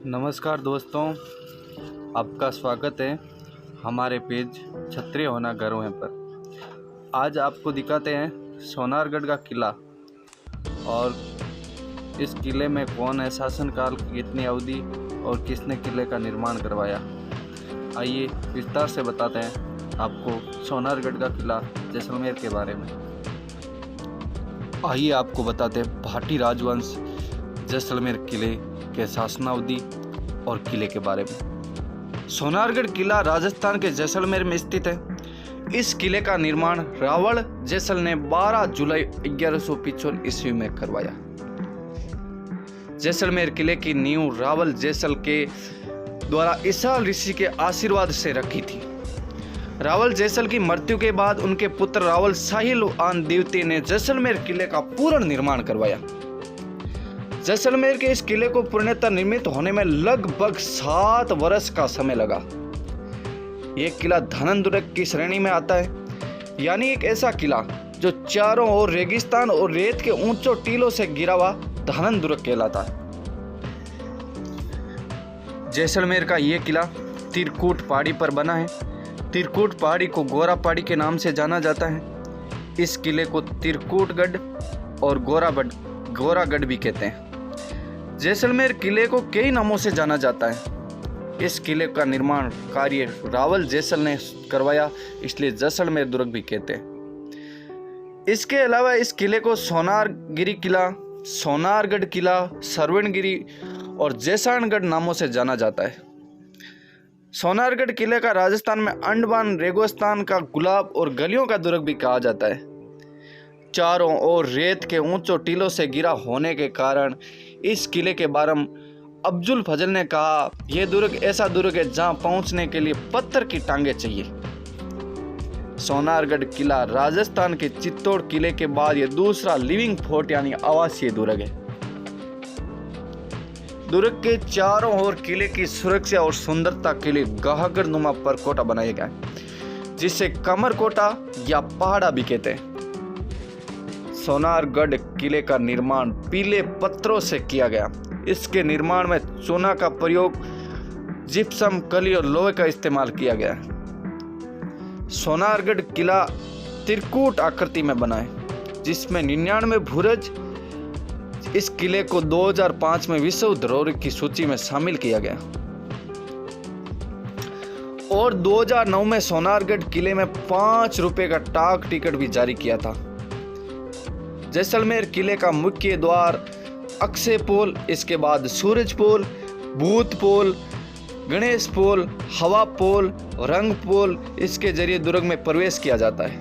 नमस्कार दोस्तों, आपका स्वागत है हमारे पेज क्षत्रिय होना गर्व है पर। आज आपको दिखाते हैं सोनारगढ़ का किला और इस किले में कौन है, शासनकाल की कितनी अवधि और किसने किले का निर्माण करवाया। आइए विस्तार से बताते हैं आपको सोनारगढ़ का किला जैसलमेर के बारे में। आइए आपको बताते हैं भाटी राजवंश जैसलमेर किले के शासनावधि और किले के बारे में। सोनारगढ़ किला राजस्थान के जैसलमेर में स्थित है। इस किले का निर्माण रावल जैसल ने 12 जुलाई 1155 ईस्वी में करवाया। जैसलमेर किले की नींव रावल जैसल के द्वारा ईसाल ऋषि के आशीर्वाद से रखी थी। रावल जैसल की मृत्यु के बाद उनके पुत्र रावल साहिल आन द्वितीय ने जैसलमेर किले का पूर्ण निर्माण करवाया। जैसलमेर के इस किले को पूर्णतः निर्मित होने में लगभग 7 वर्ष का समय लगा। यह किला धनन-दुर्ग की श्रेणी में आता है, यानी एक ऐसा किला जो चारों ओर रेगिस्तान और रेत के ऊंचों टीलों से घिरा हुआ धनन-दुर्ग कहलाता है। जैसलमेर का यह किला तिरकूट पहाड़ी पर बना है। तिरकूट पहाड़ी को गोरा पहाड़ी के नाम से जाना जाता है। इस किले को तिरकूटगढ़ और गोरागढ़ भी कहते हैं। जैसलमेर किले को कई नामों से जाना जाता है। इस किले का निर्माण कार्य रावल जैसल ने करवाया, इसलिए जैसलमेर दुर्ग भी कहते हैं। इसके अलावा इस किले को सोनारगिरी किला, सोनारगढ़ किला, सरवणगिरी और जैसानगढ़ नामों से जाना जाता है। सोनारगढ़ किले का राजस्थान में अंडमान रेगिस्तान का गुलाब और गलियों का दुर्ग भी कहा जाता है। चारों ओर रेत के ऊंचों टीलों से घिरा होने के कारण इस किले के बारे में अब्दुल फजल ने कहा, यह दुर्ग ऐसा दुर्ग है जहां पहुंचने के लिए पत्थर की टांगे चाहिए। सोनारगढ़ किला राजस्थान के चित्तौड़ किले के बाद यह दूसरा लिविंग फोर्ट यानी आवासीय दुर्ग है। दुर्ग के चारों ओर किले की सुरक्षा और सुंदरता के लिए गहगरनुमा परकोटा बनाया गया है, जिसे कमरकोटा या पहाड़ा भी कहते हैं। सोनारगढ़ किले का निर्माण पीले पत्थरों से किया गया। इसके निर्माण में चूना का प्रयोग, जिप्सम, कली और लोहे का इस्तेमाल किया गया है। सोनारगढ़ किला त्रिकूट आकृति में बना है, जिसमें 99 बुरुज। इस किले को 2005 में विश्व धरोहर की सूची में शामिल किया गया और 2009 में सोनारगढ़ किले में 5 रुपए का डाक टिकट भी जारी किया था। जैसलमेर किले का मुख्य द्वार अक्षय पोल, इसके बाद सूरज पोल, भूत पोल, गणेश पोल, हवा पोल, रंग पोल, इसके जरिए दुर्ग में प्रवेश किया जाता है।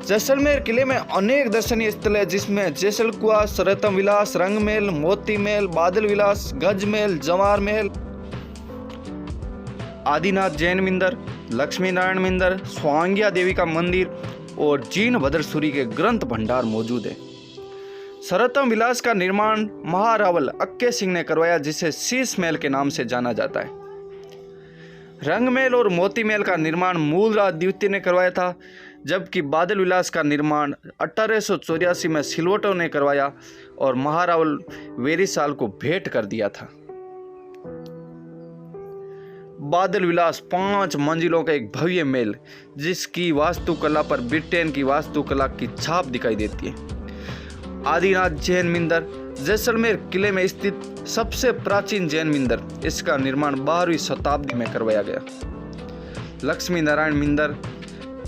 जैसलमेर किले में अनेक दर्शनीय स्थल है, जिसमें जैसलकुआ, सरतम विलास, रंग महल, मोती महल, बादल विलास, गज महल, जवार महल, आदिनाथ जैन मंदिर, लक्ष्मी नारायण मंदिर, स्वांग्या देवी का मंदिर और जीनभद्र सूरी के ग्रंथ भंडार मौजूद है। सरतम विलास का निर्माण महारावल अक्के सिंह ने करवाया, जिसे शीश महल के नाम से जाना जाता है। रंग महल और मोती महल का निर्माण मूलराज द्वितीय ने करवाया था, जबकि बादल विलास का निर्माण 1884 में सिलवटों ने करवाया और महारावल वेरीसाल को भेंट कर दिया था। बादल विलास 5 मंजिलों का एक भव्य महल, जिसकी वास्तुकला पर ब्रिटेन की वास्तुकला की छाप दिखाई देती है। आदिनाथ जैन मंदिर जैसलमेर किले में स्थित सबसे प्राचीन जैन मंदिर, इसका निर्माण 12वीं शताब्दी में करवाया गया। लक्ष्मी नारायण मंदिर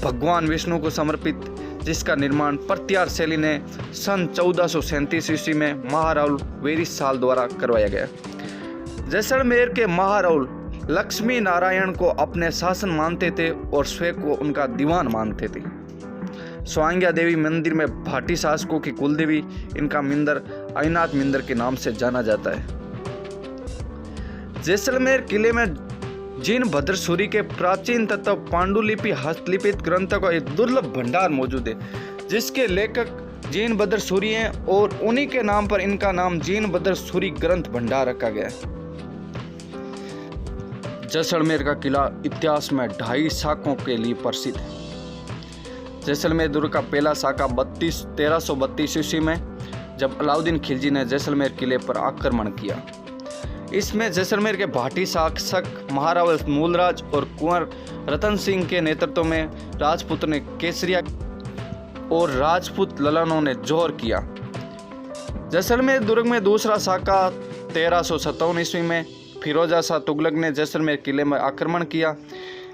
भगवान विष्णु को समर्पित, जिसका निर्माण प्रत्यार शैली ने सन 1437 ईस्वी में महारावल वेरीसाल द्वारा करवाया गया। जैसलमेर के महारावल लक्ष्मी नारायण को अपने शासन मानते थे और स्वयं को उनका दीवान मानते थे। स्वांग्या देवी मंदिर में भाटी शासकों की कुलदेवी, इनका मंदिर अयनाथ मंदिर के नाम से जाना जाता है। जैसलमेर किले में जीनभद्र सूरी के प्राचीन तथा पांडुलिपि हस्तलिखित ग्रंथों का एक दुर्लभ भंडार मौजूद है, जिसके लेखक जीनभद्र सूरी हैं और उन्हीं के नाम पर इनका नाम जीनभद्र सूरी ग्रंथ भंडार रखा गया है। जैसलमेर का किला इतिहास में 2.5 शाखाओं के लिए प्रसिद्ध है। जैसलमेर दुर्ग का पहला शाखा 1332 ईस्वी में, जब अलाउद्दीन खिलजी ने जैसलमेर किले पर आक्रमण किया। इसमें जैसलमेर के भाटी शासक महाराव मूलराज और कुंवर रतन सिंह के नेतृत्व में राजपूतों ने केसरिया और राजपूत ललनों ने जोहर किया। जैसलमेर दुर्ग में दूसरा साका 1357 ईस्वी में फिरोजा शाह तुगलक ने जैसलमेर किले में आक्रमण किया।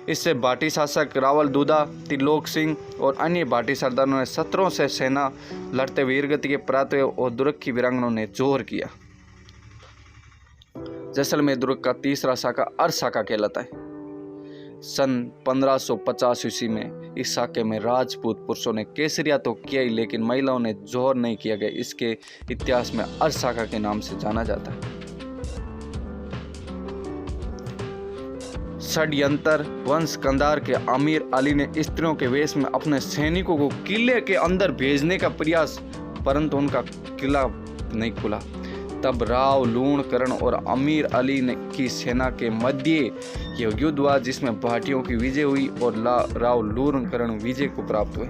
इससे भाटी शासक रावल दूधा, त्रिलोक सिंह और अन्य भाटी सरदारों ने शत्रुओं से सेना लड़ते वीरगति के प्राप्त हुए और दुर्ग की वीरांगनाओं ने जोहर किया। जैसलमेर दुर्ग का तीसरा साका अर्ध साका कहलाता है। सन 1550 ईस्वी में इस साके में राजपूत पुरुषों ने केसरिया तो किया ही, लेकिन महिलाओं ने जोहर नहीं किया गया। इसके इतिहास में अर्ध साका के नाम से जाना जाता है। षड्यंत्र वंश कंधार के अमीर अली ने स्त्रियों के वेश में अपने सैनिकों को किले के अंदर भेजने का प्रयास, परंतु उनका किला नहीं खुला। तब राव लूणकरण और अमीर अली ने की सेना के मध्य यह युद्ध हुआ, जिसमें भाटियों की विजय हुई और राव लूणकरण विजय को प्राप्त हुए।